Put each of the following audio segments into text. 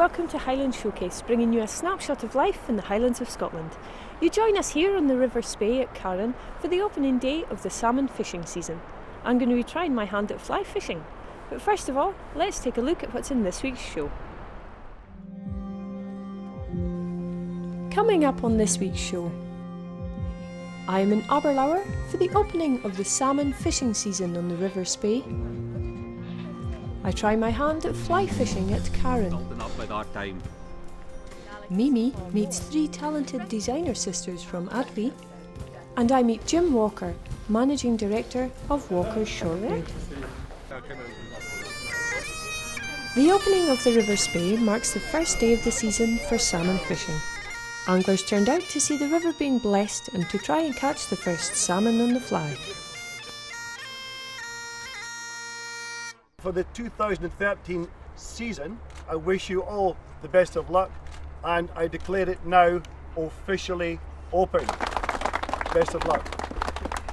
welcome to Highland Showcase, bringing you a snapshot of life in the Highlands of Scotland. You join us here on the River Spey at Carron for the opening day of the salmon fishing season. I'm going to be trying my hand at fly fishing, but first of all, let's take a look at what's in this week's show. Coming up on this week's show, I am in Aberlour for the opening of the salmon fishing season on the River Spey. I try my hand at fly fishing at Carron. Mimi meets 3 talented designer sisters from Adley, and I meet Jim Walker, Managing Director of Walker's Shoreline. The opening of the River Spey marks the first day of the season for salmon fishing. Anglers turned out to see the river being blessed and to try and catch the first salmon on the fly. For the 2013 season, I wish you all the best of luck, and I declare it now officially open. Best of luck.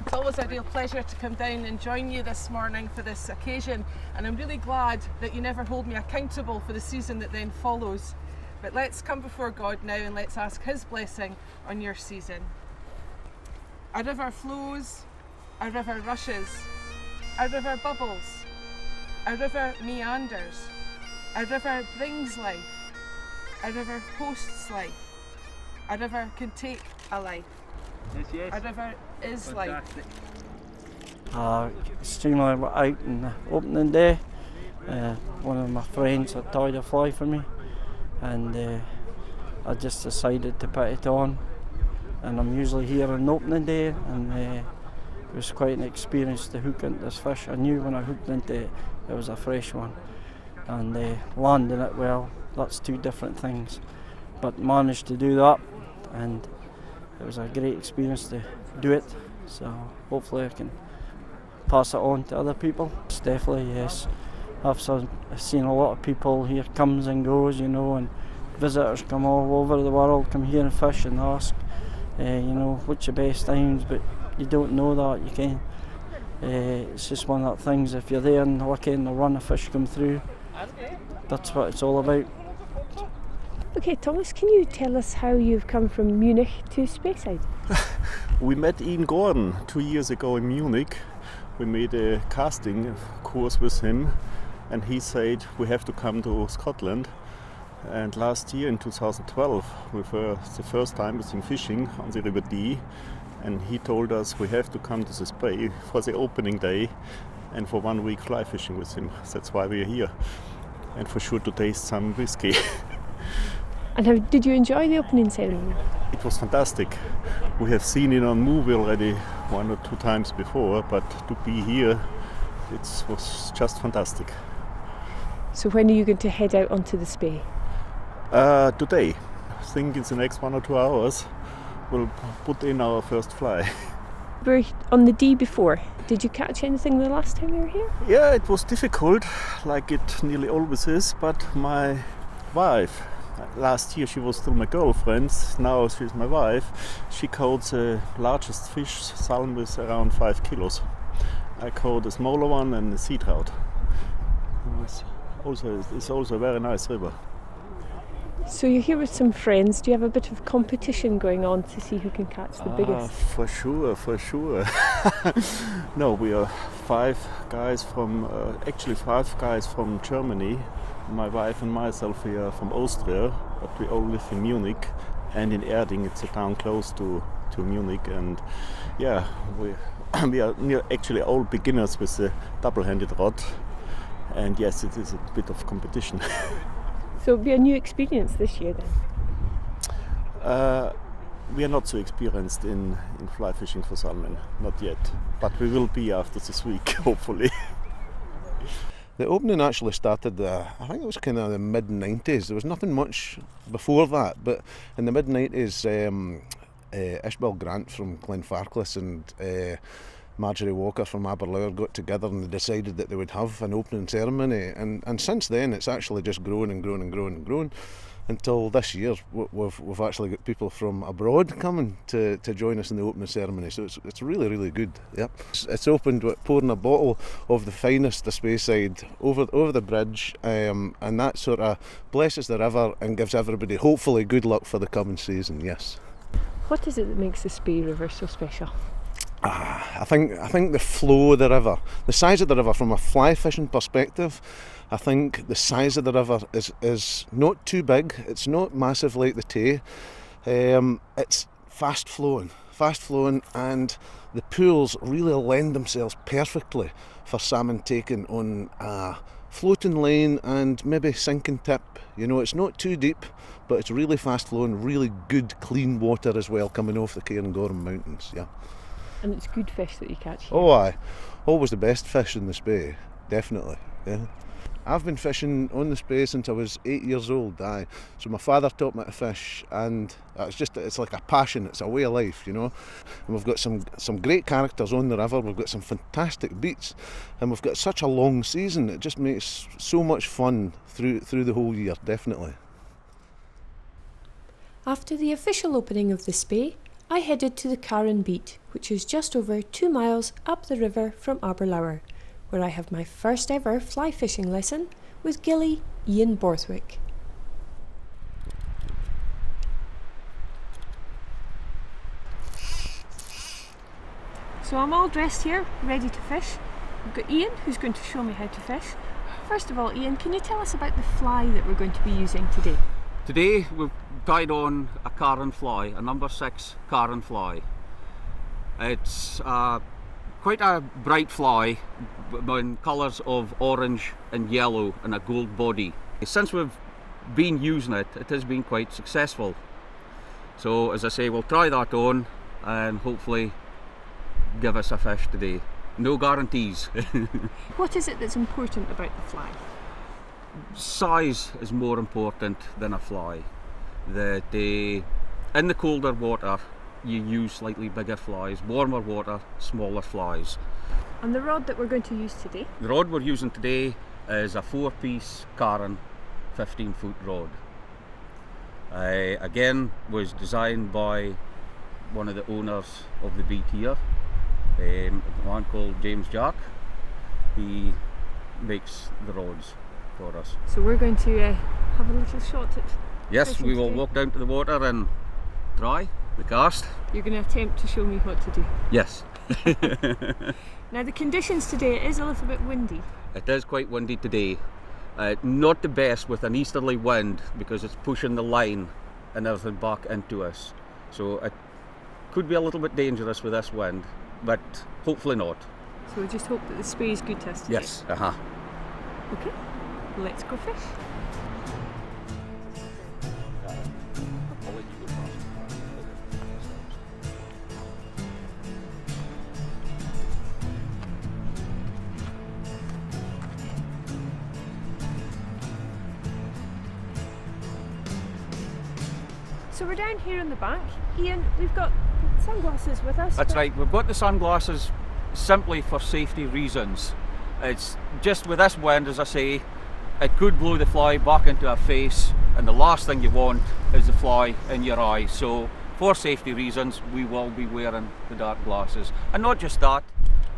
It's always a real pleasure to come down and join you this morning for this occasion, and I'm really glad that you never hold me accountable for the season that then follows. But let's come before God now and let's ask His blessing on your season. A river flows, a river rushes, a river bubbles, a river meanders, a river brings life, a river hosts life, a river can take a life, a river is life. Extremely out on the opening day. One of my friends had tied a fly for me, and I just decided to put it on, and I'm usually here on the opening day, and it was quite an experience to hook into this fish. I knew when I hooked into it, it was a fresh one, and landing it well, that's 2 different things, but managed to do that, and it was a great experience to do it, so hopefully I can pass it on to other people. It's definitely, yes, I've seen a lot of people here, comes and goes, you know, and visitors come all over the world, come here and fish and ask, what's the best times, but you don't know that, you can. It's just one of the things, if you're there and lucky and the run of fish come through, that's what it's all about. Okay, Thomas, can you tell us how you've come from Munich to Speyside? We met Ian Gordon 2 years ago in Munich. We made a casting course with him, and he said we have to come to Scotland. And last year in 2012 we were the first time with him fishing on the River Dee, and he told us we have to come to the Spey for the opening day and for 1 week fly fishing with him. That's why we're here, and for sure to taste some whiskey. And how did you enjoy the opening ceremony? It was fantastic. We have seen it on movie already 1 or 2 times before, but to be here, it was just fantastic. So when are you going to head out onto the Spey? Today. I think in the next 1 or 2 hours we'll put in our first fly. We were on the Dee before. Did you catch anything the last time you were here? Yeah, it was difficult, like it nearly always is, but my wife, last year she was still my girlfriend, now she's my wife, she caught the largest fish, salmon with around 5 kilos. I caught a smaller one and a sea trout. It's also a very nice river. So you're here with some friends. Do you have a bit of competition going on to see who can catch the biggest? For sure. No, we are 5 guys from Germany. My wife and myself, we are from Austria, but we all live in Munich and in Erding. It's a town close to Munich, and yeah, we are actually all beginners with the double-handed rod, and yes, it is a bit of competition. So it'll be a new experience this year then? We are not so experienced in fly fishing for salmon, not yet, but we will be after this week, hopefully. The opening actually started, I think it was kind of the mid-90s. There was nothing much before that, but in the mid-90s, Ishbel Grant from Glenfarclas and Marjorie Walker from Aberlour got together and they decided that they would have an opening ceremony, and since then it's actually just grown and grown and grown and grown. until this year we've actually got people from abroad coming to join us in the opening ceremony, so it's really, really good. Yep. It's opened with pouring a bottle of the finest the Speyside over the bridge, and that sort of blesses the river and gives everybody hopefully good luck for the coming season. Yes. What is it that makes the Spey River so special? I think the flow of the river, the size of the river from a fly fishing perspective. I think the size of the river is not too big. It's not massive like the Tay. It's fast flowing, and the pools really lend themselves perfectly for salmon taking on a floating lane and maybe sinking tip. You know, it's not too deep, but it's really fast flowing, really good clean water as well coming off the Cairngorm Mountains. Yeah. And it's good fish that you catch here. Oh aye, always the best fish in the Spey, definitely. Yeah. I've been fishing on the Spey since I was 8 years old, aye. So my father taught me to fish, and it's like a passion, it's a way of life, you know. And we've got some great characters on the river, we've got some fantastic beats, and we've got such a long season, it just makes so much fun through the whole year, definitely. After the official opening of the Spey, I headed to the Carron Beat, which is just over 2 miles up the river from Aberlour, where I have my first ever fly fishing lesson with Gilly Ian Borthwick. So I'm all dressed here, ready to fish. I've got Ian, who's going to show me how to fish. First of all, Ian, can you tell us about the fly that we're going to be using today? Today we've tied on a Carron fly, a number 6 Carron fly. It's quite a bright fly in colours of orange and yellow and a gold body. Since we've been using it, it has been quite successful. So as I say, we'll try that on and hopefully give us a fish today. No guarantees. What is it that's important about the fly? Size is more important than a fly. In the colder water you use slightly bigger flies, warmer water, smaller flies. And the rod that we're going to use today? The rod we're using today is a 4-piece Carron 15-foot rod. Again, was designed by one of the owners of the beat here, a man called James Jack. He makes the rods for us. So we're going to have a little shot at Yes, we will today. walk down to the water and try the cast. You're going to attempt to show me what to do. Yes. Now the conditions today, it is a little bit windy. It is quite windy today. Not the best with an easterly wind because it's pushing the line and everything back into us. So it could be a little bit dangerous with this wind, but hopefully not. So we just hope that the Spey is good to us today. Yes, Okay, let's go fish. So we're down here on the bank. Ian, we've got sunglasses with us. That's right, we've got the sunglasses simply for safety reasons. It's just with this wind, as I say, it could blow the fly back into our face, and the last thing you want is the fly in your eye. So for safety reasons, we will be wearing the dark glasses. And not just that,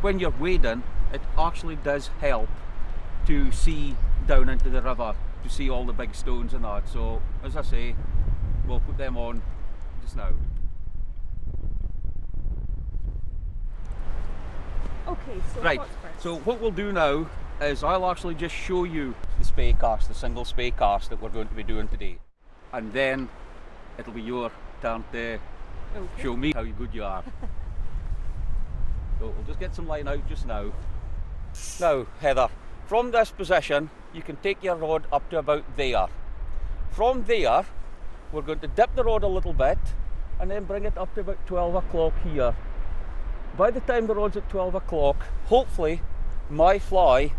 when you're wading, it actually does help to see down into the river, to see all the big stones and that. So as I say, we'll put them on just now. Okay, so Right, what's first? so what we'll do now is I'll actually just show you the Spey cast, the single Spey cast that we're going to be doing today. And then it'll be your turn to show me how good you are. So we'll just get some line out just now. Now, Heather, from this position, you can take your rod up to about there. From there, we're going to dip the rod a little bit and then bring it up to about 12 o'clock here. By the time the rod's at 12 o'clock, hopefully my fly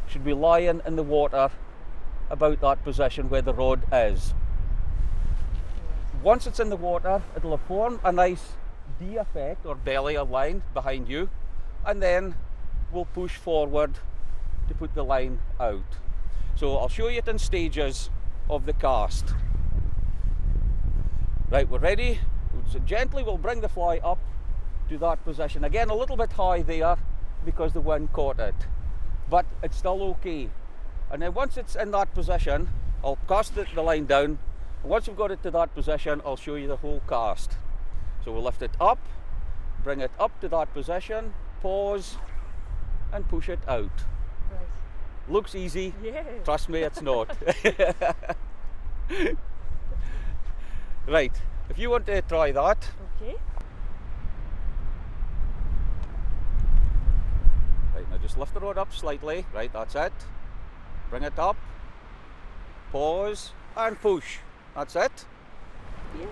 should be lying in the water about that position where the rod is. Once it's in the water, it'll form a nice D effect or belly line behind you, and then we'll push forward to put the line out. So I'll show you it in stages of the cast. Right, we're ready. So gently we'll bring the fly up to that position. Again, a little bit high there because the wind caught it, but it's still okay. And then once it's in that position, I'll cast the line down. And once we've got it to that position, I'll show you the whole cast. So we'll lift it up, bring it up to that position, pause, and push it out. Right. Looks easy. Yeah. Trust me, it's not. Right, if you want to try that. Okay. Right, now just lift the rod up slightly. Right, that's it. Bring it up, pause, and push. That's it. Yeah.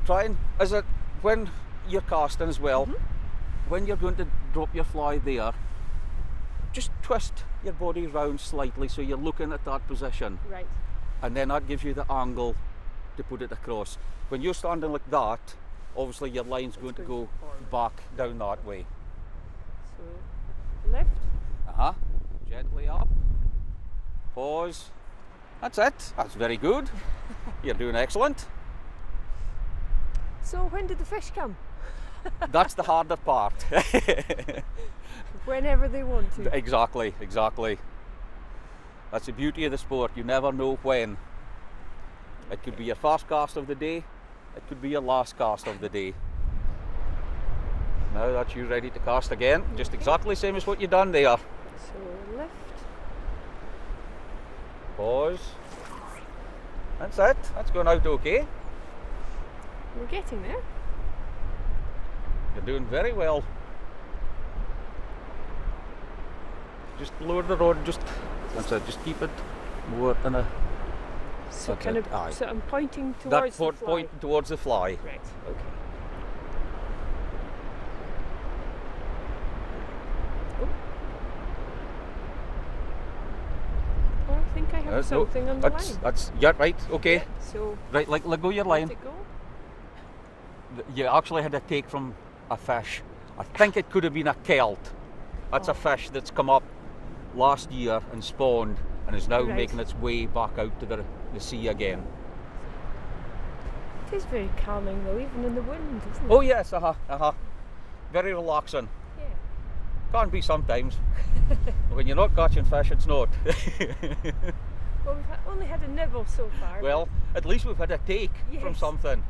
Try and, is it, when you're casting as well, when you're going to drop your fly there, just twist your body round slightly so you're looking at that position. Right. And then that gives you the angle to put it across. When you're standing like that, obviously your line's going to go back down that way. So, lift. Gently up, pause. That's it. That's very good. You're doing excellent. So when did the fish come? That's the harder part. Whenever they want to. Exactly, exactly. That's the beauty of the sport. You never know when. It could be your first cast of the day. It could be your last cast of the day. Now that's you ready to cast again. Just exactly the same as what you've done there. So lift. Pause. That's it. That's going out okay. We're getting there. You're doing very well. Just lower the rod. That's it. Just keep it more in a. So that's kind it. of. Aye. So I'm pointing That towards the fly. pointing towards the fly. Right. Okay. Oh, I think I have something on the line. That's yeah, right. Okay. Yeah, so Right, like let go your let line. it go. You actually had a take from a fish. I think it could have been a kelt. That's a fish that's come up last year and spawned and is now Right. making its way back out to the sea again. It is very calming though, even in the wind, isn't it? Oh yes, very relaxing. Yeah. Can't be sometimes. When you're not catching fish, it's not. Well, we've only had a nibble so far. Well, at least we've had a take from Yes. something.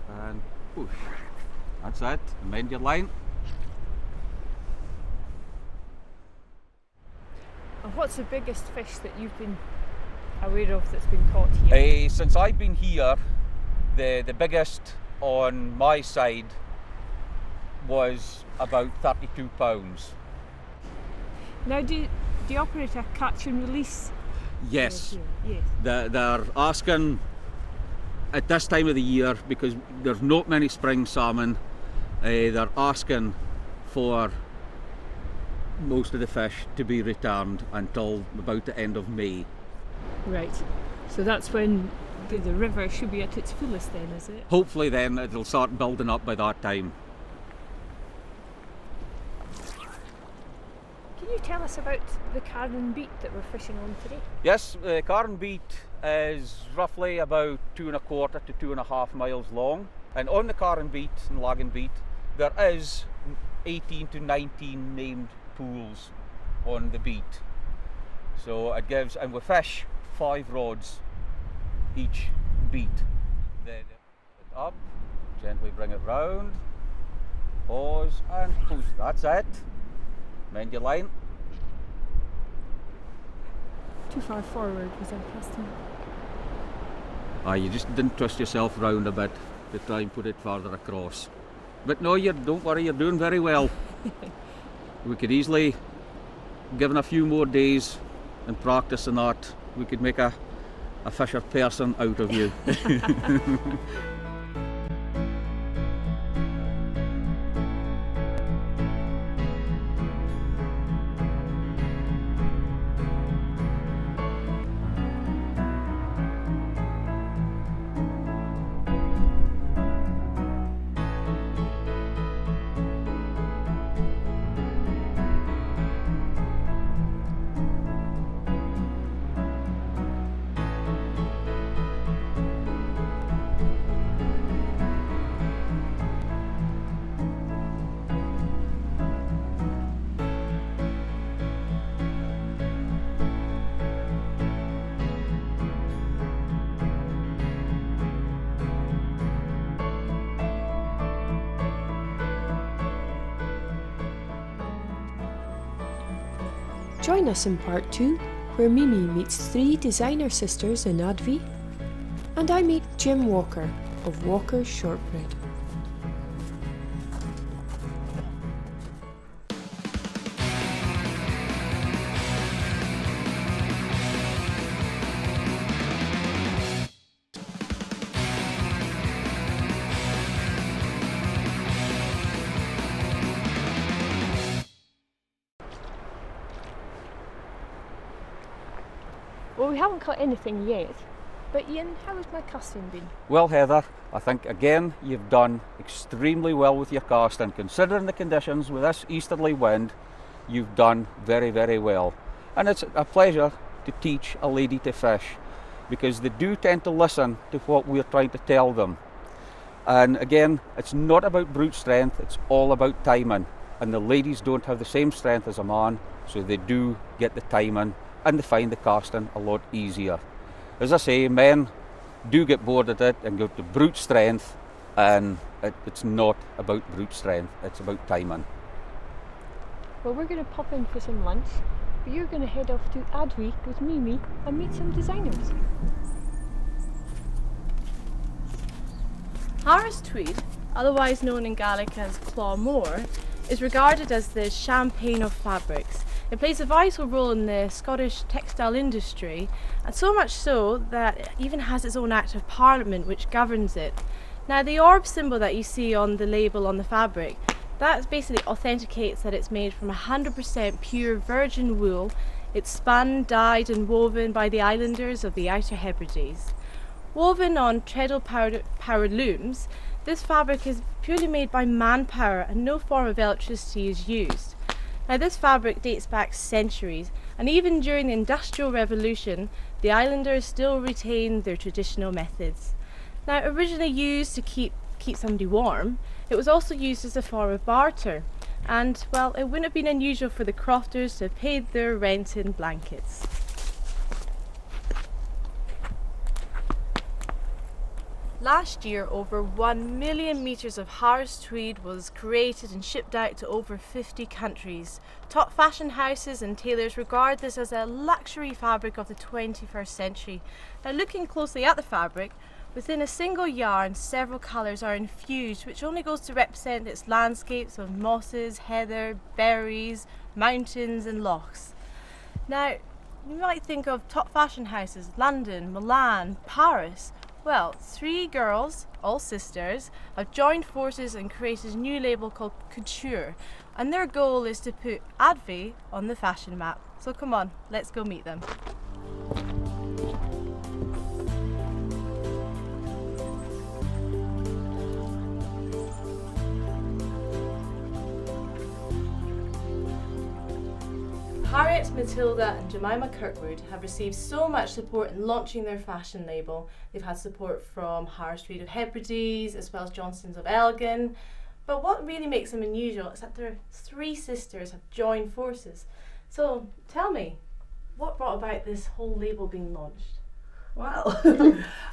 And push. That's it. Mend your line. And what's the biggest fish that you've been aware of that's been caught here? Since I've been here, the biggest on my side was about 32 pounds. Now, do you operate a catch and release? Yes. Yes. They're asking at this time of the year, because there's not many spring salmon, they're asking for most of the fish to be returned until about the end of May. Right. So that's when the river should be at its fullest then, is it? Hopefully then it'll start building up by that time. Can you tell us about the Carn beat that we're fishing on today? Yes, the Carn beat is roughly about 2¼ to 2½ miles long, and on the Carn beat and Lagan beat there is 18 to 19 named pools on the beat. So it gives, and we fish 5 rods each beat. Then it up, gently bring it round, pause and push. That's it. Mend your line. Too far forward was our casting. You just didn't twist yourself round a bit to try and put it further across. But no, don't worry, you're doing very well. We could easily, given a few more days and practice and that, we could make a fisher person out of you. Join us in part 2, where Mimi meets 3 designer sisters in Advi, and I meet Jim Walker of Walker's Shortbread. Well, we haven't caught anything yet, but Ian, how has my casting been? Well, Heather, I think again you've done extremely well with your casting. Considering the conditions with this easterly wind, you've done very, very well. And it's a pleasure to teach a lady to fish, because they do tend to listen to what we're trying to tell them. And again, it's not about brute strength, it's all about timing. And the ladies don't have the same strength as a man, so they do get the timing and they find the casting a lot easier. As I say, men do get bored at it and go to brute strength, and it's not about brute strength, it's about timing. Well, we're going to pop in for some lunch, but you're going to head off to Advi with Mimi and meet some designers. Harris tweed, otherwise known in Gaelic as claw moor, is regarded as the champagne of fabrics. It plays a vital role in the Scottish textile industry, and so much so that it even has its own Act of Parliament which governs it. Now, the orb symbol that you see on the label on the fabric, that basically authenticates that it's made from 100% pure virgin wool. It's spun, dyed and woven by the islanders of the Outer Hebrides. Woven on treadle-powered looms, this fabric is purely made by manpower and no form of electricity is used. Now, this fabric dates back centuries, and even during the Industrial Revolution, the islanders still retained their traditional methods. Now, originally used to keep somebody warm, it was also used as a form of barter, and, well, it wouldn't have been unusual for the crofters to have paid their rent in blankets. Last year, over 1 million metres of Harris tweed was created and shipped out to over 50 countries. Top fashion houses and tailors regard this as a luxury fabric of the 21st century. Now, looking closely at the fabric, within a single yarn, several colours are infused, which only goes to represent its landscapes of mosses, heather, berries, mountains and lochs. Now, you might think of top fashion houses, London, Milan, Paris. Well, 3 girls, all sisters, have joined forces and created a new label called Couture, and their goal is to put Advi on the fashion map. So come on, let's go meet them. Harriet, Matilda and Jemima Kirkwood have received so much support in launching their fashion label. They've had support from Harris Tweed of Hebrides as well as Johnston's of Elgin. But what really makes them unusual is that their 3 sisters have joined forces. So tell me, what brought about this whole label being launched? Well,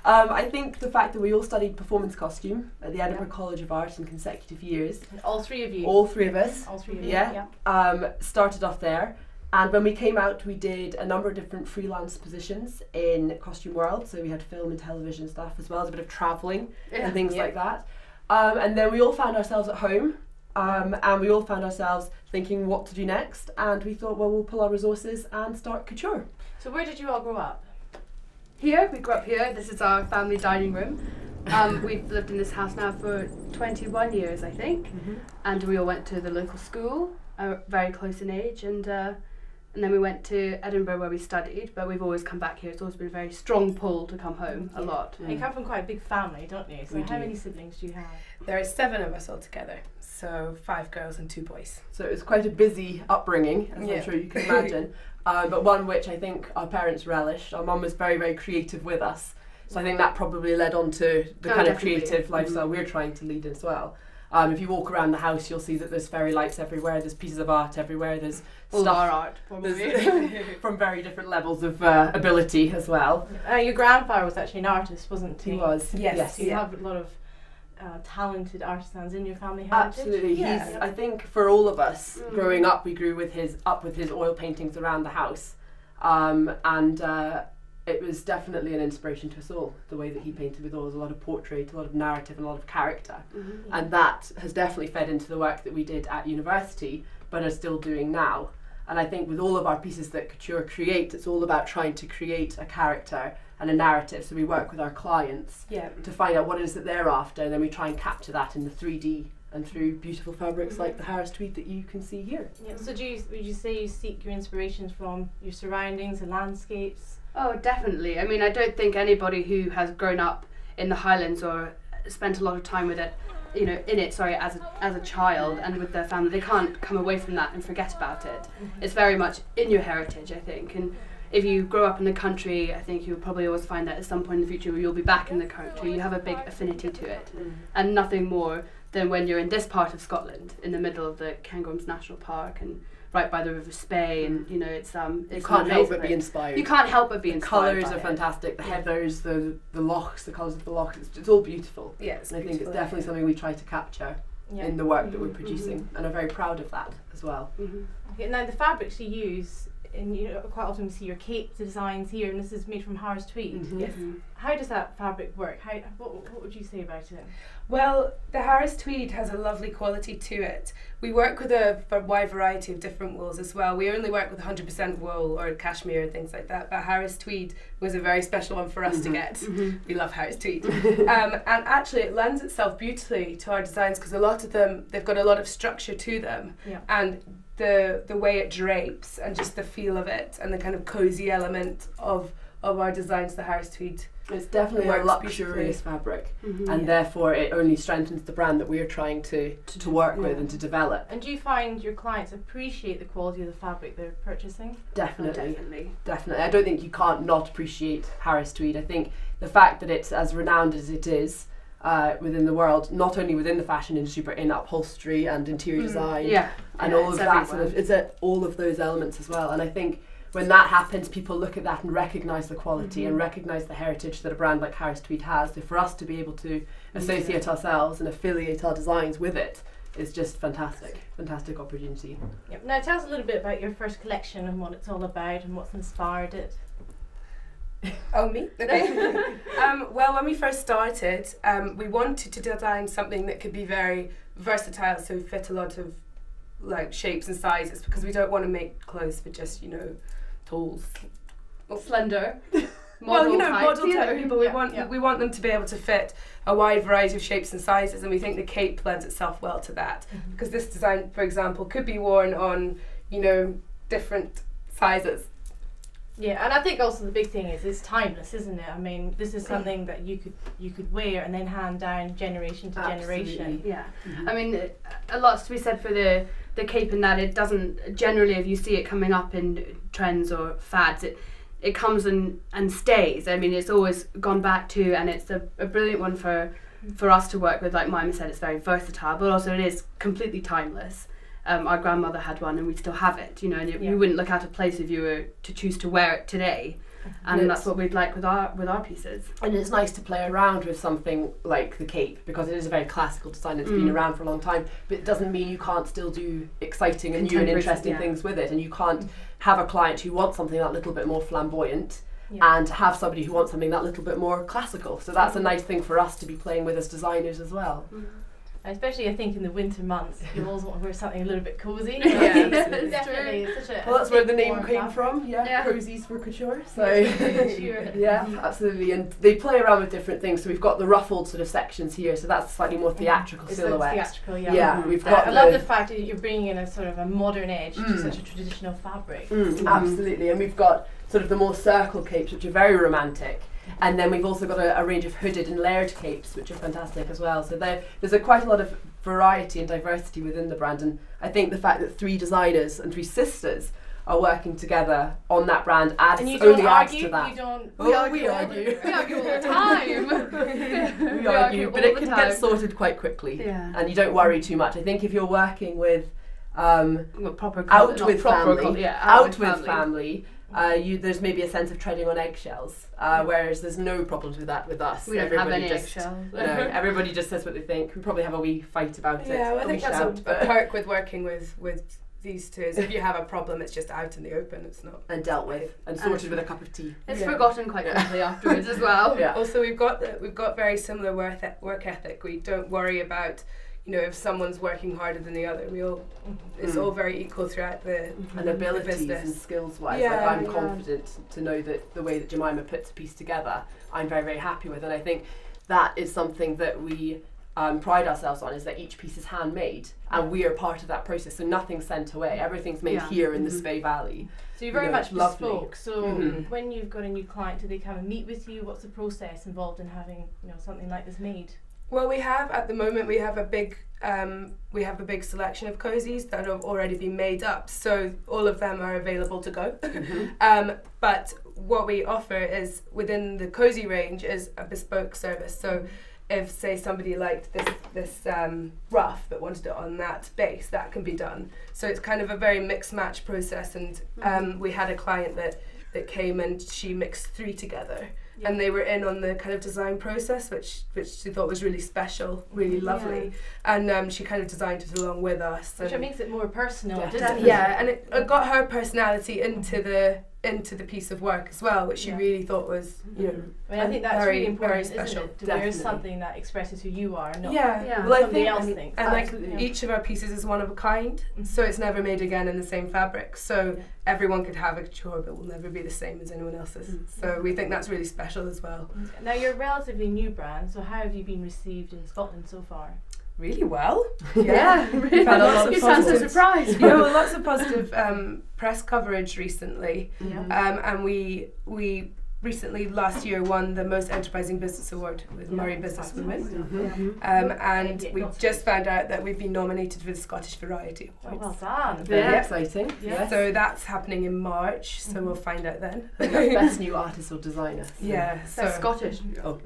I think the fact that we all studied performance costume at the Edinburgh College of Art in consecutive years. All 3 of you? All 3 of us. All 3 of you, yeah. Started off there. And when we came out, we did a number of different freelance positions in costume world. So we had film and television stuff, as well as a bit of travelling and things like that. And then we all found ourselves at home, and we all found ourselves thinking what to do next. And we thought, well, we'll pull our resources and start couture. So where did you all grow up? Here, we grew up here. This is our family dining room. We've lived in this house now for 21 years, I think. And we all went to the local school, very close in age, and then we went to Edinburgh where we studied, but we've always come back here. It's always been a very strong pull to come home a lot. You come from quite a big family, don't you? So how many siblings do you have? There are 7 of us all together, so 5 girls and 2 boys. So it was quite a busy upbringing, as I'm sure you can imagine, but one which I think our parents relished. Our mum was very, very creative with us, so I think that probably led on to the kind of creative lifestyle we're trying to lead as well. If you walk around the house, you'll see that there's fairy lights everywhere, there's pieces of art everywhere, there's all stuff our art, probably. from very different levels of ability as well. Your grandfather was actually an artist, wasn't he? He was, yes. You have a lot of talented artisans in your family heritage? Absolutely. He's, I think for all of us growing up, we grew with his oil paintings around the house, and it was definitely an inspiration to us all. The way that he painted with oils, a lot of portrait, a lot of narrative, and a lot of character, and that has definitely fed into the work that we did at university, but are still doing now. And I think with all of our pieces that Couture create, it's all about trying to create a character and a narrative. So we work with our clients to find out what it is that they're after, and then we try and capture that in the 3D and through beautiful fabrics like the Harris tweed that you can see here. Yeah. So would you say you seek your inspirations from your surroundings and landscapes? Oh, definitely. I mean, I don't think anybody who has grown up in the Highlands or spent a lot of time with it, as a child and with their family, they can't come away from that and forget about it. It's very much in your heritage, I think. And if you grow up in the country, I think you'll probably always find that at some point in the future you'll be back in the country. You have a big affinity to it, and nothing more than when you're in this part of Scotland, in the middle of the Cairngorms National Park and right by the River Spey, and you can't help but be inspired. You can't help but be inspired. The colours are fantastic. The heathers, the lochs, the colours of the lochs. It's all beautiful. Yes, and I think it's definitely something we try to capture in the work that we're producing, and are very proud of that as well. Okay, now the fabrics you use, and quite often we see your cape designs here, and this is made from Harris tweed. Yes. How does that fabric work? What would you say about it? Well, the Harris tweed has a lovely quality to it. We work with a wide variety of different wools as well. We only work with 100% wool or cashmere and things like that, but Harris tweed was a very special one for us to get. We love Harris tweed. And actually it lends itself beautifully to our designs, because a lot of them, they've got a lot of structure to them, and the way it drapes and just the feel of it and the kind of cozy element of our designs, the Harris tweed. It's definitely a luxurious fabric, and therefore it only strengthens the brand that we're trying to work with and to develop. And do you find your clients appreciate the quality of the fabric they're purchasing? Definitely. I don't think you can't not appreciate Harris tweed. I think the fact that it's as renowned as it is within the world, not only within the fashion industry but in upholstery and interior design and all of that it's at all of those elements as well. And I think when that happens, people look at that and recognise the quality and recognise the heritage that a brand like Harris tweed has. So for us to be able to associate ourselves and affiliate our designs with it is just fantastic opportunity. Yep. Now tell us a little bit about your first collection and what it's all about and what's inspired it. Oh, me? Okay. Well, when we first started, we wanted to design something that could be very versatile, so fit a lot of shapes and sizes, because we don't want to make clothes for just tall, slender, model type people. We want them to be able to fit a wide variety of shapes and sizes, and we think the cape lends itself well to that, because this design, for example, could be worn on different sizes. Yeah, and I think also the big thing is it's timeless, isn't it? I mean, this is something that you could wear and then hand down generation to generation. Yeah, I mean, a lot's to be said for the cape, in that it doesn't generally, if you see it coming up in trends or fads, it comes and stays. I mean, it's always gone back to, and it's a brilliant one for us to work with. Like Mima said, it's very versatile, but also it is completely timeless. Our grandmother had one and we still have it, and you wouldn't look out of place if you were to choose to wear it today. And that's what we'd like with our pieces. And it's nice to play around with something like the cape, because it is a very classical design. It's been around for a long time, but it doesn't mean you can't still do exciting and new and interesting things with it. And you can't have a client who wants something that little bit more flamboyant and have somebody who wants something that little bit more classical. So that's a nice thing for us to be playing with as designers as well. Especially, I think, in the winter months, you always want to wear something a little bit cosy. Definitely. Well, that's where the name came from. Cozies for couture. So absolutely. And they play around with different things. So we've got the ruffled sort of sections here. So that's slightly more theatrical silhouette. Theatrical, we've got. I love the fact that you're bringing in a sort of a modern edge to such a traditional fabric. Absolutely, and we've got sort of the more circle capes, which are very romantic. And then we've also got a range of hooded and layered capes, which are fantastic as well. So there's quite a lot of variety and diversity within the brand. And I think the fact that 3 designers and 3 sisters are working together on that brand adds to that. We argue all the time. we argue, but it can get sorted quite quickly. And you don't worry too much. I think if you're working with out with family, There's maybe a sense of treading on eggshells, whereas there's no problems with that with us. We don't have any eggshells. No, everybody just says what they think. We probably have a wee fight about it. Yeah, well, I think that's shout, a perk with working with these two is if you have a problem, it's just out in the open. It's not and dealt with and sorted with a cup of tea. It's forgotten quite quickly afterwards as well. Yeah. Also, we've got very similar work ethic. We don't worry about, you know, if someone's working harder than the other. It's all very equal throughout the and abilities the and skills wise. Yeah, like I'm confident to know that the way that Jemima puts a piece together, I'm very, very happy with, and I think that is something that we pride ourselves on, is that each piece is handmade and we are part of that process, so nothing's sent away, everything's made here in the Spey Valley. So you're very much lovely. bespoke. So when you've got a new client, do they come and meet with you? What's the process involved in having, you know, something like this made? Well, at the moment we have a big selection of cozies that have already been made up, so all of them are available to go. But what we offer is, within the cozy range, is a bespoke service. So if, say, somebody liked this ruff but wanted it on that base, that can be done. So it's kind of a very mix match process, and we had a client that came and she mixed 3 together. Yeah. And they were in on the kind of design process, which she thought was really special, really lovely. Yeah. And she kind of designed it along with us. Which makes it more personal, doesn't it? Yeah, and it got her personality into the piece of work as well, which she really thought was, you know, I mean, I think that's really important, very special. Isn't it? To wear something that expresses who you are, not well, somebody else thinks. And like each of our pieces is one of a kind, so it's never made again in the same fabric. So everyone could have a chore, but will never be the same as anyone else's. So we think that's really special as well. Now, you're a relatively new brand, so how have you been received in Scotland so far? Really well. Really. You sound so surprised. Yeah, well, lots of positive press coverage recently. And we recently, last year, won the Most Enterprising Business Award with Murray Businesswoman. And we just found out that we've been nominated for the Scottish Variety Awards. Well done. Very exciting. Yeah. So that's happening in March, so we'll find out then. Best new artist or designer. So. Yeah. So Scottish. Oh.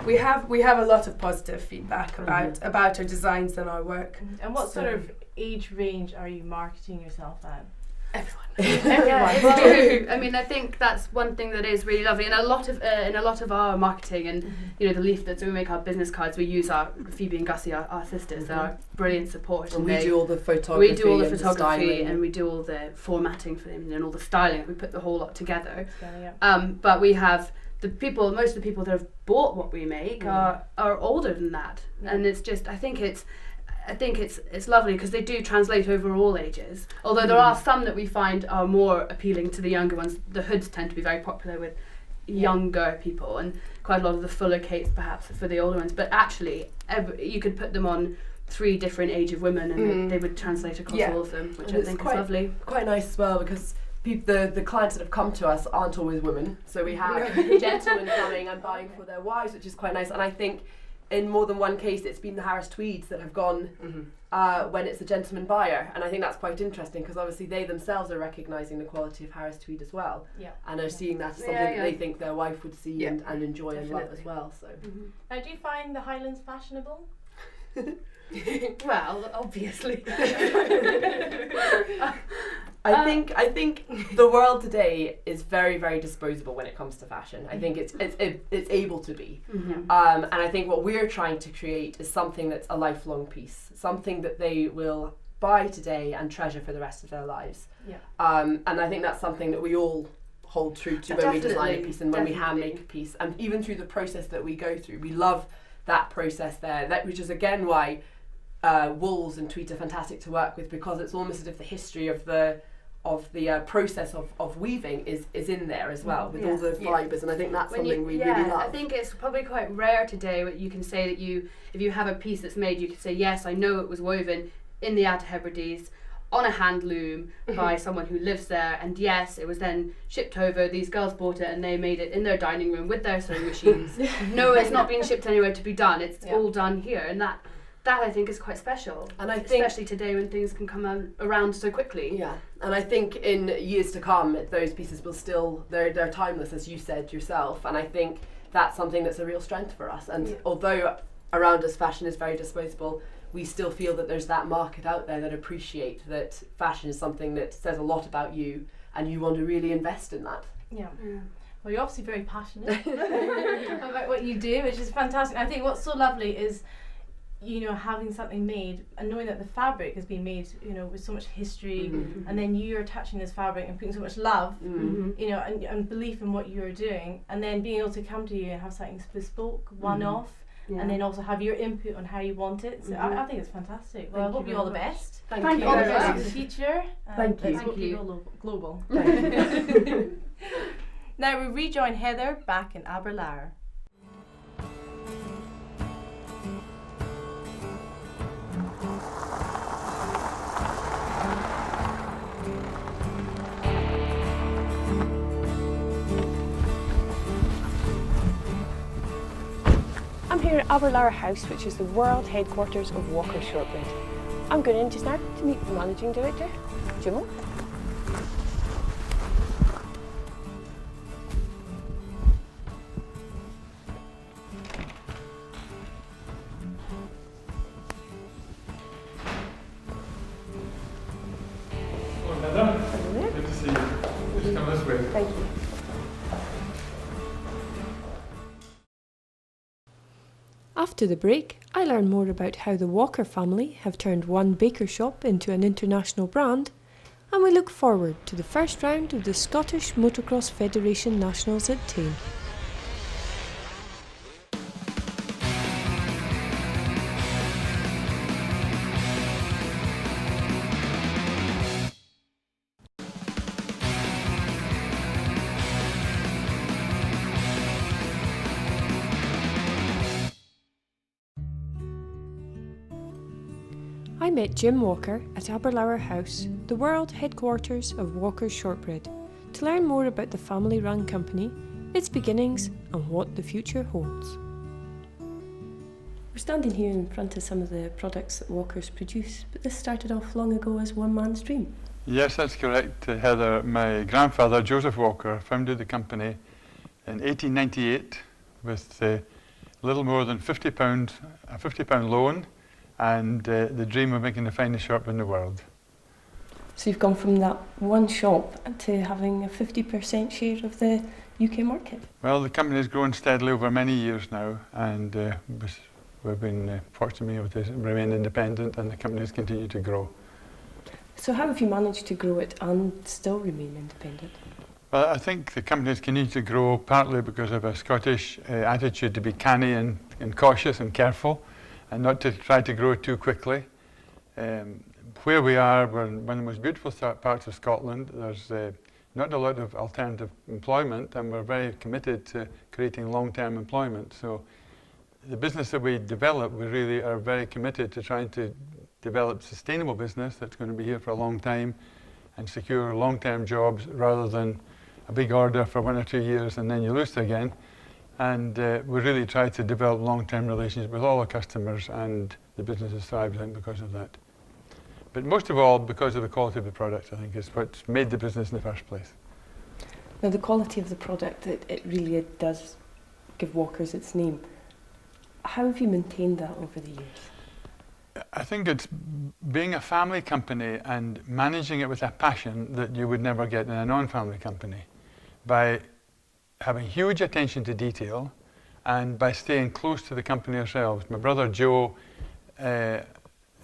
We have a lot of positive feedback about our designs and our work. And what sort of age range are you marketing yourself at? Everyone. Yeah, it's true. I mean, I think that's one thing that is really lovely. And in a lot of our marketing and you know the leaflets, when we make our business cards, we use our Phoebe and Gussie, our sisters. They're brilliant support. And we do all the photography. We do all the photography and we do all the formatting for them and all the styling. We put the whole lot together. But we have most of the people that have bought what we make are older than that, and it's just I think it's lovely because they do translate over all ages. Although there are some that we find are more appealing to the younger ones. The hoods tend to be very popular with younger people, and quite a lot of the fuller capes perhaps for the older ones. But actually, you could put them on 3 different age of women, and they would translate across all of them, which I think is lovely. Quite nice as well because the clients that have come to us aren't always women, so we have gentlemen coming and buying for their wives, which is quite nice. And I think in more than one case it's been the Harris Tweeds that have gone when it's a gentleman buyer, and I think that's quite interesting because obviously they themselves are recognising the quality of Harris Tweed as well, and are seeing that as something that they think their wife would see and enjoy and love as well. So Now, do you find the Highlands fashionable? Well, obviously. I think the world today is very, very disposable when it comes to fashion. I think it's able to be, and I think what we're trying to create is something that's a lifelong piece, something that they will buy today and treasure for the rest of their lives. And I think that's something that we all hold true to when we design a piece and when we hand make a piece, and even through the process that we go through. We love that process there, which is again why wools and tweeds are fantastic to work with, because it's almost as if the history of the process of weaving is in there as well, with all the fibres, and I think that's something we really love. I think it's probably quite rare today that you can say that if you have a piece that's made, you can say, yes, I know it was woven in the Outer Hebrides on a hand loom by someone who lives there, and yes, it was then shipped over, these girls bought it and they made it in their dining room with their sewing machines. No, it's not being shipped anywhere to be done, it's all done here, and that I think is quite special, and I think especially today when things can come around so quickly. Yeah, and I think in years to come, those pieces will still they're timeless, as you said yourself, and I think that's something that's a real strength for us. And although around us fashion is very disposable, we still feel that there's that market out there that appreciate that fashion is something that says a lot about you and you want to really invest in that. Yeah. Well, you're obviously very passionate about what you do, which is fantastic. I think what's so lovely is, you know, having something made and knowing that the fabric has been made, you know, with so much history, and then you're touching this fabric and putting so much love, you know, and belief in what you're doing, and then being able to come to you and have something bespoke, one-off, and then also have your input on how you want it. So I think it's fantastic. Well, I hope you all the best. Thank you all the very best much. in the future. Thank you. Let's hope you go global. Now we rejoin Heather back in Aberlour. I'm here at Aberlour House, which is the world headquarters of Walker Shortbread. I'm going in just now to meet the managing director, Jemima. Hello, Heather. Hello there. Good to see you. Just come this way. Thank you. After the break, I learn more about how the Walker family have turned one baker shop into an international brand, and we look forward to the first round of the Scottish Motocross Federation Nationals at Tain. I met Jim Walker at Aberlour House, the world headquarters of Walker's Shortbread, to learn more about the family-run company, its beginnings and what the future holds. We're standing here in front of some of the products that Walker's produce, but this started off long ago as one man's dream. Yes, that's correct, Heather. My grandfather, Joseph Walker, founded the company in 1898 with a little more than a £50 loan, and the dream of making the finest shop in the world. So you've gone from that one shop to having a 50% share of the UK market? Well, the company has grown steadily over many years now, and we've been fortunate able to remain independent, and the company has continued to grow. So how have you managed to grow it and still remain independent? Well, I think the company has continued to grow partly because of a Scottish attitude to be canny and cautious and careful, and not to try to grow too quickly. Where we are, we're in one of the most beautiful parts of Scotland. There's not a lot of alternative employment, and we're very committed to creating long-term employment. So the business that we develop, we really are very committed to trying to develop sustainable business that's going to be here for a long time and secure long-term jobs rather than a big order for 1 or 2 years and then you lose it again. And we really try to develop long-term relations with all our customers, and the business has thrived, I think, because of that. But most of all, because of the quality of the product, I think, is what's made the business in the first place. Now, the quality of the product, it really does give Walker's its name. How have you maintained that over the years? I think it's being a family company and managing it with a passion that you would never get in a non-family company. By having huge attention to detail and by staying close to the company ourselves. My brother Joe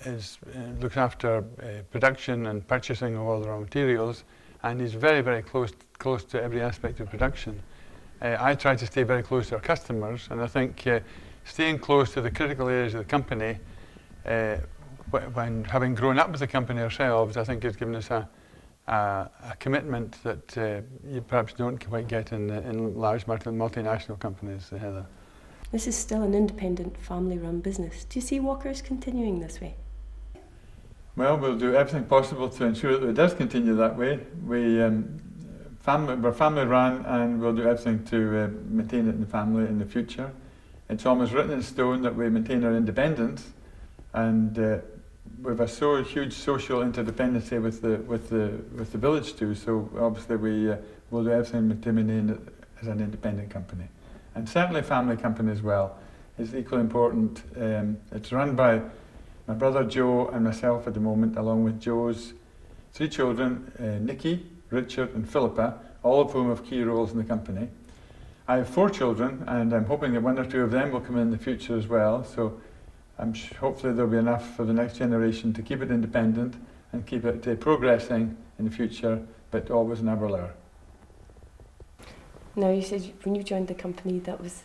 looks after production and purchasing of all the raw materials, and he's very, very close to every aspect of production. I try to stay very close to our customers, and I think staying close to the critical areas of the company, when having grown up with the company ourselves, I think has given us a commitment that you perhaps don't quite get in large multinational companies, Heather. This is still an independent family-run business. Do you see Walker's continuing this way? Well, we'll do everything possible to ensure that it does continue that way. We're family-run, and we'll do everything to maintain it in the family in the future. It's almost written in stone that we maintain our independence, and we have a huge social interdependency with the village too. So obviously we will do everything to maintain it as an independent company, and certainly a family company as well is equally important. It's run by my brother Joe and myself at the moment, along with Joe's 3 children: Nikki, Richard and Philippa, all of whom have key roles in the company. I have 4 children, and I'm hoping that 1 or 2 of them will come in the future as well, so hopefully there'll be enough for the next generation to keep it independent and keep it progressing in the future, but always in Aberlour. Now, you said when you joined the company, that was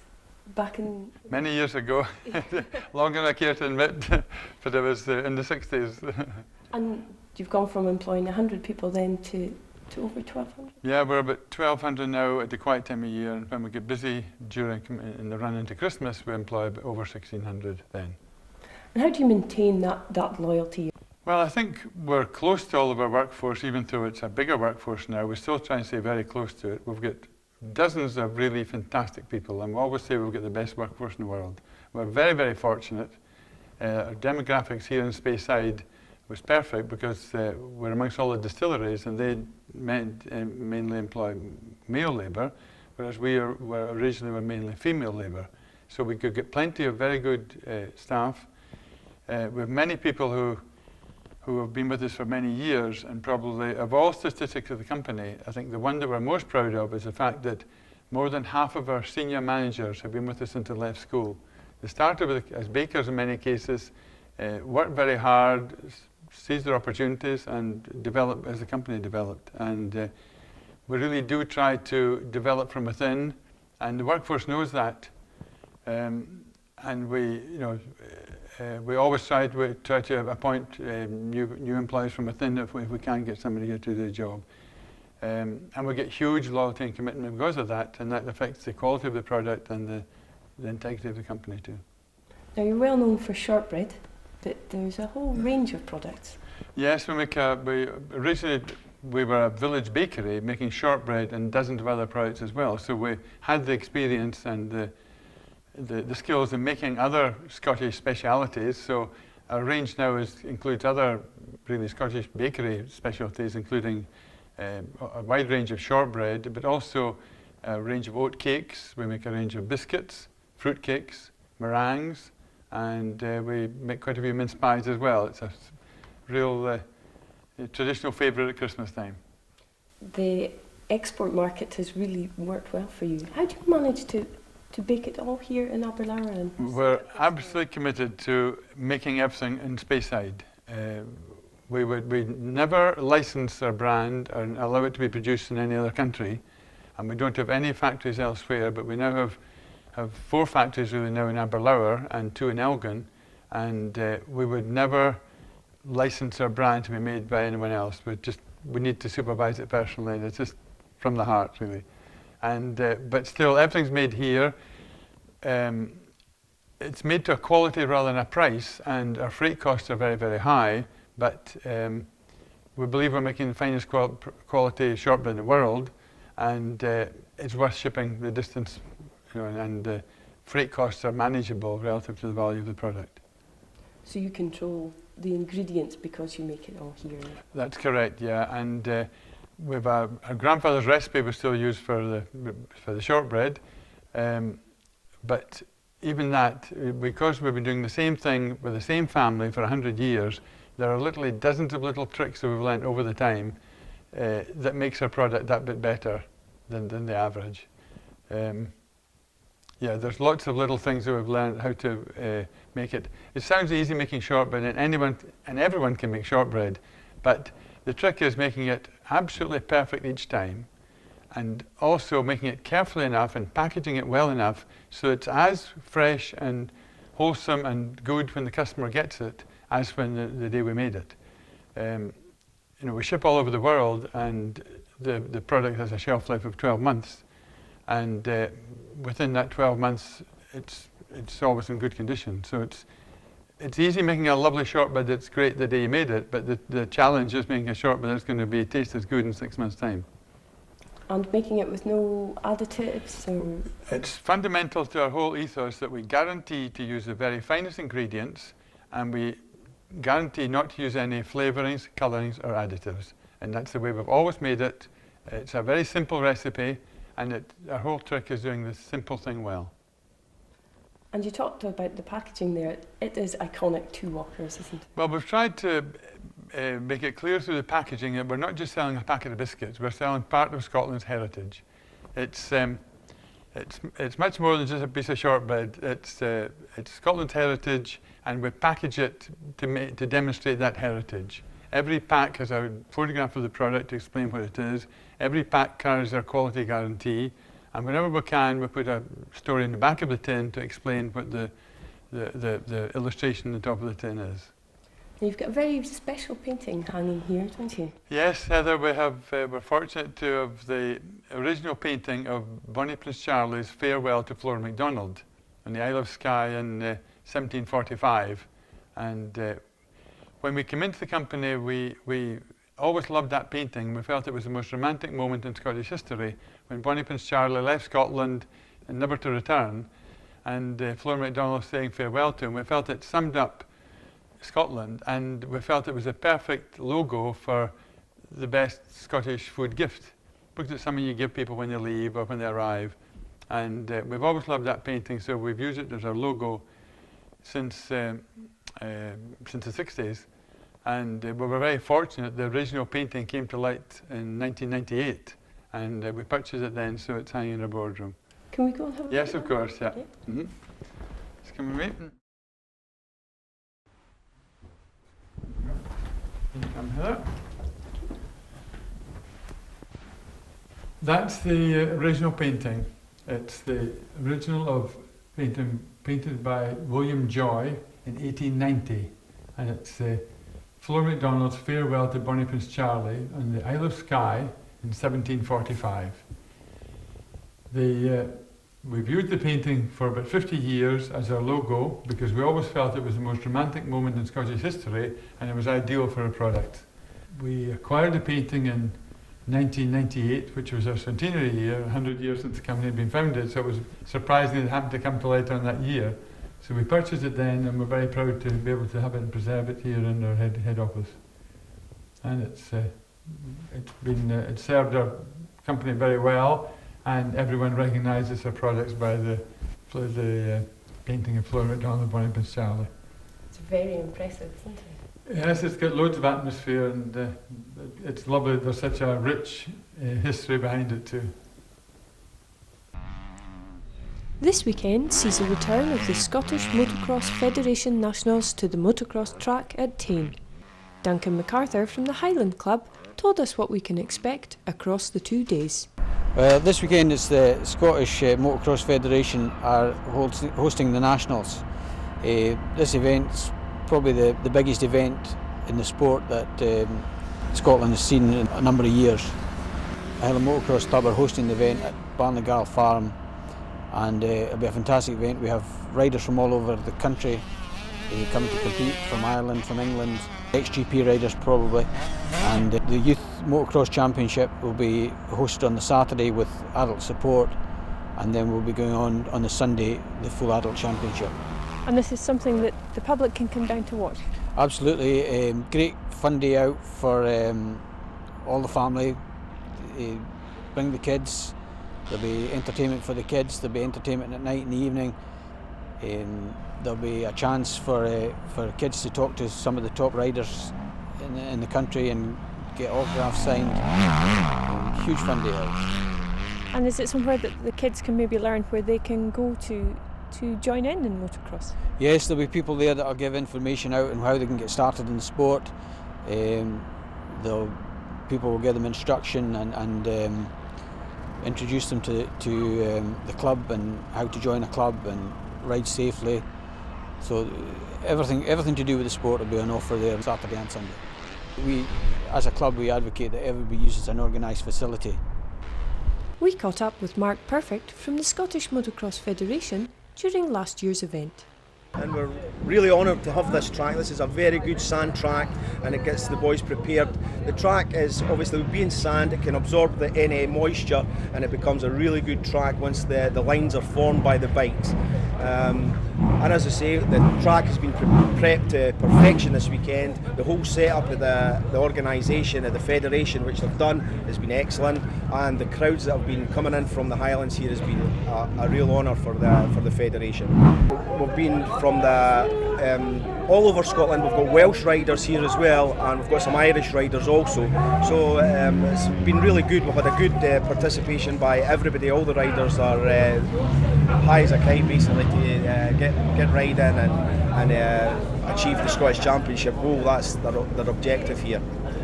back in... Many years ago, longer than I care to admit, but it was in the 60s. And you've gone from employing 100 people then to over 1,200? Yeah, we're about 1,200 now at the quiet time of year, and when we get busy in the run into Christmas, we employ about over 1,600 then. And how do you maintain that loyalty? Well, I think we're close to all of our workforce, even though it's a bigger workforce now. We still try and stay very close to it. We've got dozens of really fantastic people, and we always say we've got the best workforce in the world. We're very, very fortunate. Our demographics here in Speyside was perfect because we're amongst all the distilleries, and they mainly employ male labour, whereas we were originally mainly female labour. So we could get plenty of very good staff. We have many people who have been with us for many years, and probably of all statistics of the company, I think the one that we're most proud of is the fact that more than half of our senior managers have been with us since they left school. They started as bakers in many cases, worked very hard, seized their opportunities and developed as the company developed. And we really do try to develop from within, and the workforce knows that. And we always try to appoint new employees from within if we can get somebody here to do the job. And we get huge loyalty and commitment because of that, and that affects the quality of the product and the integrity of the company too. Now, you're well known for shortbread, but there's a whole range of products. Yes, originally we were a village bakery making shortbread and dozens of other products as well. So we had the experience and the skills in making other Scottish specialities. So our range now includes other really Scottish bakery specialties, including a wide range of shortbread, but also a range of oat cakes. We make a range of biscuits, fruit cakes, meringues, and we make quite a few mince pies as well. It's a real traditional favourite at Christmas time. The export market has really worked well for you. How do you manage to bake it all here in Aberlour? We're absolutely committed to making everything in Speyside. We never license our brand and allow it to be produced in any other country, and we don't have any factories elsewhere, but we now have 4 factories really now in Aberlour and 2 in Elgin, and we would never license our brand to be made by anyone else. We need to supervise it personally, and it's just from the heart really. And but still, everything's made here. It's made to a quality rather than a price, and our freight costs are very, very high, but we believe we're making the finest quality shortbread in the world, and it's worth shipping the distance, and the freight costs are manageable relative to the value of the product. So you control the ingredients because you make it all here? That's correct, yeah, and we've our grandfather's recipe we still use for the shortbread, but even that, because we've been doing the same thing with the same family for 100 years, there are literally dozens of little tricks that we've learnt over the time that makes our product that bit better than the average. Yeah, there's lots of little things that we've learned how to make it. It sounds easy making shortbread, and everyone can make shortbread, but the trick is making it absolutely perfect each time, and also making it carefully enough and packaging it well enough so it's as fresh and wholesome and good when the customer gets it as when the day we made it. We ship all over the world, and the product has a shelf life of 12 months, and within that 12 months it's always in good condition. So it's easy making a lovely shortbread that's great the day you made it, but the challenge is making a shortbread that's going to taste as good in 6 months' time. And making it with no additives? It's fundamental to our whole ethos that we guarantee to use the very finest ingredients, and we guarantee not to use any flavourings, colourings or additives. And that's the way we've always made it. It's a very simple recipe, and our whole trick is doing this simple thing well. And you talked about the packaging there. It is iconic to Walkers, isn't it? Well, we've tried to make it clear through the packaging that we're not just selling a packet of biscuits, we're selling part of Scotland's heritage. It's much more than just a piece of shortbread. It's Scotland's heritage, and we package it to demonstrate that heritage. Every pack has a photograph of the product to explain what it is. Every pack carries our quality guarantee, and whenever we can, we put a story in the back of the tin to explain what the illustration on the top of the tin is. You've got a very special painting hanging here, don't you? Yes, Heather, we're fortunate to have the original painting of Bonnie Prince Charlie's farewell to Flora MacDonald on the Isle of Skye in 1745. And when we came into the company, we always loved that painting. We felt it was the most romantic moment in Scottish history when Bonnie Prince Charlie left Scotland and never to return, and Flora MacDonald saying farewell to him. We felt it summed up Scotland, and we felt it was a perfect logo for the best Scottish food gift, because it's something you give people when they leave or when they arrive. And we've always loved that painting, so we've used it as our logo since the 60s. And we were very fortunate. The original painting came to light in 1998, and we purchased it then, so it's hanging in our boardroom. Can we go and have a look? Yes, of course, yeah. Okay. Mm-hmm. Just come and wait. Come here. That's the original painting. It's the original of painting painted by William Joy in 1890, and it's Flora MacDonald's farewell to Bonnie Prince Charlie on the Isle of Skye in 1745. We viewed the painting for about 50 years as our logo because we always felt it was the most romantic moment in Scottish history and it was ideal for a product. We acquired the painting in 1998, which was our centenary year, 100 years since the company had been founded, so it was surprising it happened to come to light on that year. So we purchased it then, and we're very proud to be able to have it and preserve it here in our head office. And it's served our company very well, and everyone recognises our products by the painting of Flora MacDonald and Bonnie Prince Charlie. It's very impressive, isn't it? Yes, it's got loads of atmosphere, and it's lovely. There's such a rich history behind it too. This weekend sees a return of the Scottish Motocross Federation Nationals to the motocross track at Tain. Duncan MacArthur from the Highland Club told us what we can expect across the 2 days. This weekend is the Scottish Motocross Federation are hosting the Nationals. This event's probably the biggest event in the sport that Scotland has seen in a number of years. Highland Motocross Club are hosting the event at Barnagarl Farm, and it'll be a fantastic event. We have riders from all over the country coming to compete, from Ireland, from England, ex-GP riders probably, and the Youth Motocross Championship will be hosted on the Saturday with adult support, and then we'll be going on the Sunday, the full adult championship. And this is something that the public can come down to watch? Absolutely. Great fun day out for all the family. Bring the kids. There'll be entertainment for the kids. There'll be entertainment at night and the evening. There'll be a chance for kids to talk to some of the top riders in the country and get autographs signed. Huge fun day out. And is it somewhere that the kids can maybe learn where they can go to join in motocross? Yes, there'll be people there that will give information out on how they can get started in the sport. People will give them instruction and introduce them to the club and how to join a club and ride safely. So everything to do with the sport will be on offer there Saturday and Sunday. We, as a club, we advocate that everybody uses an organised facility. We caught up with Mark Perfect from the Scottish Motocross Federation during last year's event. And we're really honoured to have this track. This is a very good sand track and it gets the boys prepared. The track is obviously being sand, it can absorb any moisture and it becomes a really good track once the lines are formed by the bikes. And as I say, the track has been prepped to perfection this weekend. The whole setup of the organisation of the federation, which they've done, has been excellent, and the crowds that have been coming in from the Highlands here has been a real honour for the federation. We've been from from all over Scotland. We've got Welsh riders here as well, and we've got some Irish riders also. So it's been really good. We've had a good participation by everybody. All the riders are high as a kite basically to get riding and achieve the Scottish Championship goal. That's their objective here.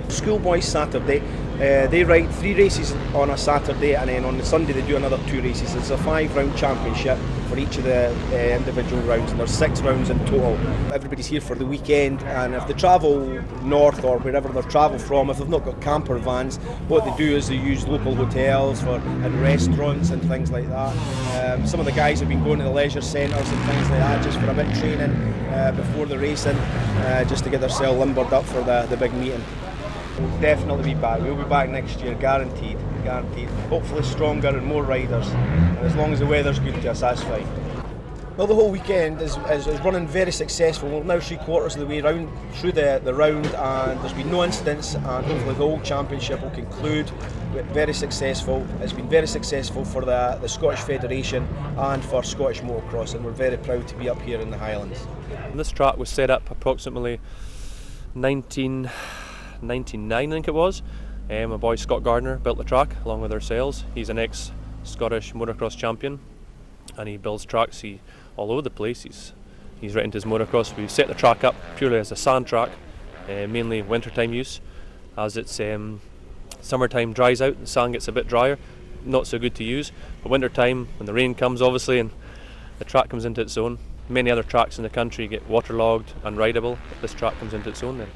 Schoolboys Saturday, they ride 3 races on a Saturday, and then on the Sunday they do another 2 races. It's a 5-round championship for each of the individual rounds, and there's 6 rounds in total. Everybody's here for the weekend, and if they travel north or wherever they travel from, if they've not got camper vans, what they do is they use local hotels and restaurants and things like that. Some of the guys have been going to the leisure centres and things like that just for a bit of training before the racing, just to get themselves limbered up for the big meeting. We'll definitely be back. We'll be back next year, guaranteed. Guaranteed. Hopefully stronger and more riders. And as long as the weather's good to us, that's fine. Well, the whole weekend is running very successful. We're now 3/4 of the way round through the round, and there's been no incidents, and hopefully the whole championship will conclude very successful. It's been very successful for the Scottish Federation and for Scottish motocross, and we're very proud to be up here in the Highlands. This track was set up approximately 1999, I think it was. My boy Scott Gardner built the track along with ourselves. He's an ex-Scottish motocross champion, and he builds tracks all over the place. He's right into his motocross. We set the track up purely as a sand track, mainly wintertime use. As it's summertime dries out, the sand gets a bit drier, not so good to use. But wintertime, when the rain comes obviously and the track comes into its own, many other tracks in the country get waterlogged, unrideable. This track comes into its own then.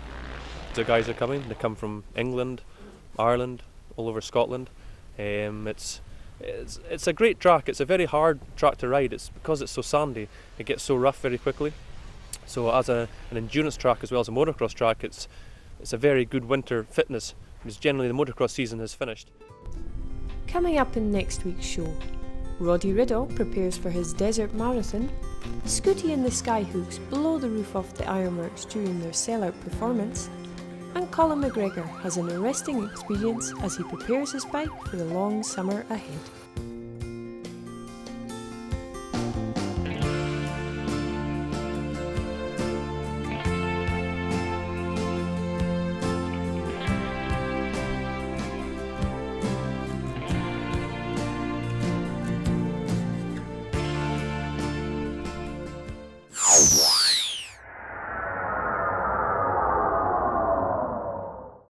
The guys are coming. They come from England, Ireland, all over Scotland. It's a great track. It's a very hard track to ride. It's because it's so sandy. It gets so rough very quickly. So as an endurance track as well as a motocross track, it's a very good winter fitness, because generally the motocross season is finished. Coming up in next week's show, Roddy Riddle prepares for his desert marathon, Scooty and the Skyhooks blow the roof off the ironworks during their sellout performance, and Colin McGregor has an arresting experience as he prepares his bike for the long summer ahead.